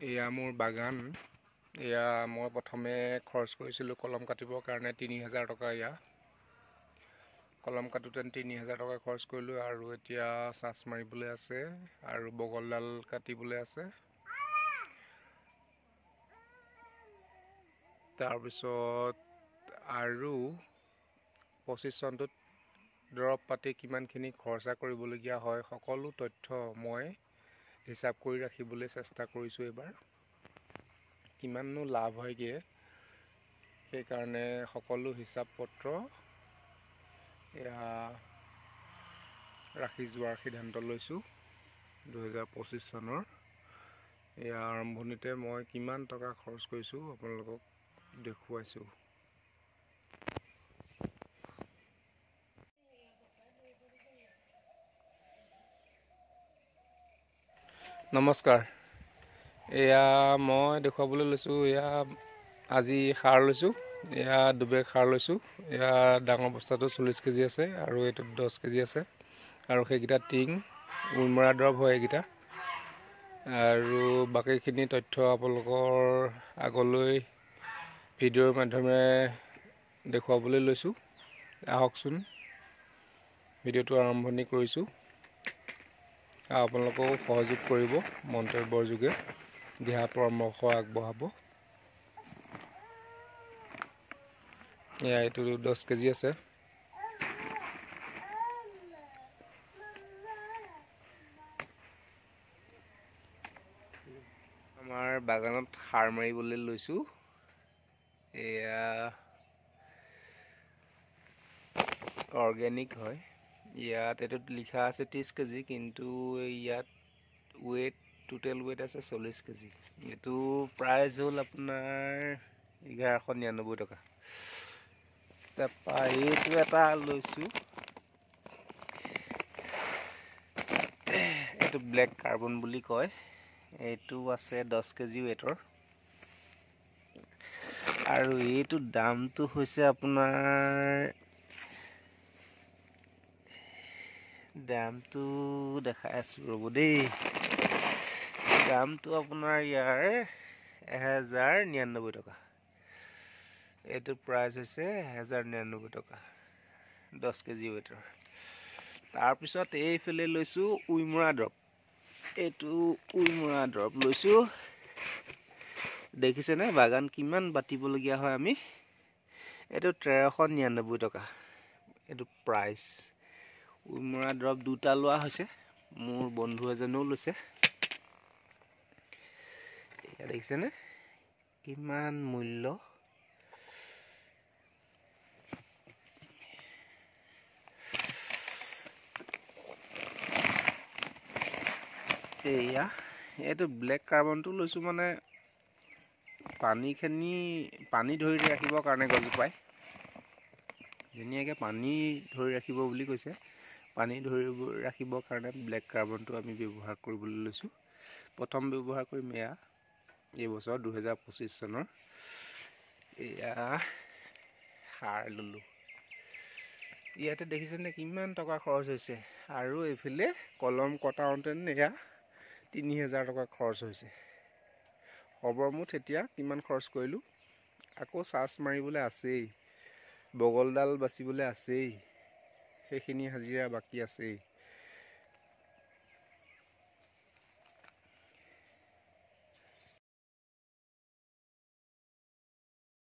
এয়া মোৰ বাগান। এয়া মই প্ৰথমে খৰচ কৰিছিলোঁ কলম কাটিবৰ কাৰণে ৩,০০০ টকা। এয়া কলম কাটোতে ৩,০০০ টকা খৰচ কৰিলোঁ, আৰু এতিয়া চাচ মাৰিবলৈ আছে আৰু বগলডাল কাটিবলৈ আছে। তাৰপিছত আৰু 25 চনটোত দৰৱ পাতি কিমানখিনি খৰচা কৰিবলগীয়া হয়, সকলো তথ্য মই হিচাপ কৰি ৰাখিবলৈ চেষ্টা কৰিছোঁ। এইবাৰ কিমাননো লাভ হয়গৈ, সেইকাৰণে সকলো হিচাপ পত্ৰ এয়া ৰাখি যোৱাৰ সিদ্ধান্ত লৈছোঁ। 2025 চনৰ এয়া আৰম্ভণিতে মই কিমান টকা খৰচ কৰিছোঁ আপোনালোকক দেখুৱাইছোঁ। নমস্কাৰ। এয়া মই দেখুৱাবলৈ লৈছোঁ, এয়া আজি সাৰ লৈছোঁ। এয়া 2 বেগ সাৰ লৈছোঁ। এয়া ডাঙৰ বস্তাটো 40 কেজি আছে আৰু এইটোত 10 কেজি আছে, আৰু সেইকেইটা টিং উইমৰা দৰৱ হয় এইকেইটা। আৰু বাকীখিনি তথ্য আপোনালোকৰ আগলৈ ভিডিঅ'ৰ মাধ্যমেৰে দেখুৱাবলৈ লৈছোঁ। আহকচোন, ভিডিঅ'টো আৰম্ভণি কৰিছোঁ। আপোনালোকেও সহযোগ কৰিব, মন্তব্যৰ যোগে দিহা পৰামৰ্শ আগবঢ়াব। এয়া এইটো 10 কেজি আছে। আমাৰ বাগানত সাৰ মাৰিবলৈ লৈছোঁ। এয়া অৰ্গেনিক হয়। ইয়াত এইটোত লিখা আছে 30 কেজি, কিন্তু ইয়াত টোটেল ৱেইট আছে 40 কেজি। এইটো প্ৰাইচ হ'ল আপোনাৰ 1199 টকা। তাৰপৰা এইটো এটা লৈছোঁ, এইটো ব্লেক কাৰ্বন বুলি কয়। এইটো আছে 10 কেজি ৱেইটৰ, আৰু এইটো দামটো হৈছে আপোনাৰ, দামটো দেখাই আছোঁ ৰ'ব দেই। দামটো আপোনাৰ ইয়াৰ 1099 টকা। এইটো প্ৰাইচ হৈছে 1099 টকা 10 কেজি ৱেইটৰ। তাৰপিছত এইফালে লৈছোঁ উইমৰা দৰৱ। এইটো উইমৰা দৰৱ লৈছোঁ। দেখিছেনে বাগান কিমান বাতিবলগীয়া হয় আমি। এইটো 1399 টকা এইটো প্ৰাইচ। উইমৰা দৰৱ 2টা লোৱা হৈছে, মোৰ বন্ধু এজনেও লৈছে। এয়া দেখিছেনে কিমান মূল্য। এয়া এইটো ব্লেক কাৰ্বনটো লৈছোঁ, মানে পানী ধৰি ৰাখিবৰ কাৰণে গছজোপাই ধুনীয়াকৈ পানী ধৰি ৰাখিব বুলি কৈছে। পানী ধৰি ৰাখিবৰ কাৰণে ব্লেক কাৰ্বনটো আমি ব্যৱহাৰ কৰিবলৈ লৈছোঁ। প্ৰথম ব্যৱহাৰ কৰিম এয়া এইবছৰ 2025 চনৰ এয়া সাৰ ল'লোঁ। ইয়াতে দেখিছেনে কিমান টকা খৰচ হৈছে, আৰু এইফালে কলম কটাওঁতে এয়া 3000 টকা খৰচ হৈছে। সৰ্বমুঠ এতিয়া কিমান খৰচ কৰিলোঁ। আকৌ চাচ মাৰিবলৈ আছেই, বগলডাল বাচিবলৈ আছেই, সেইখিনি হাজিৰা বাকী আছেই।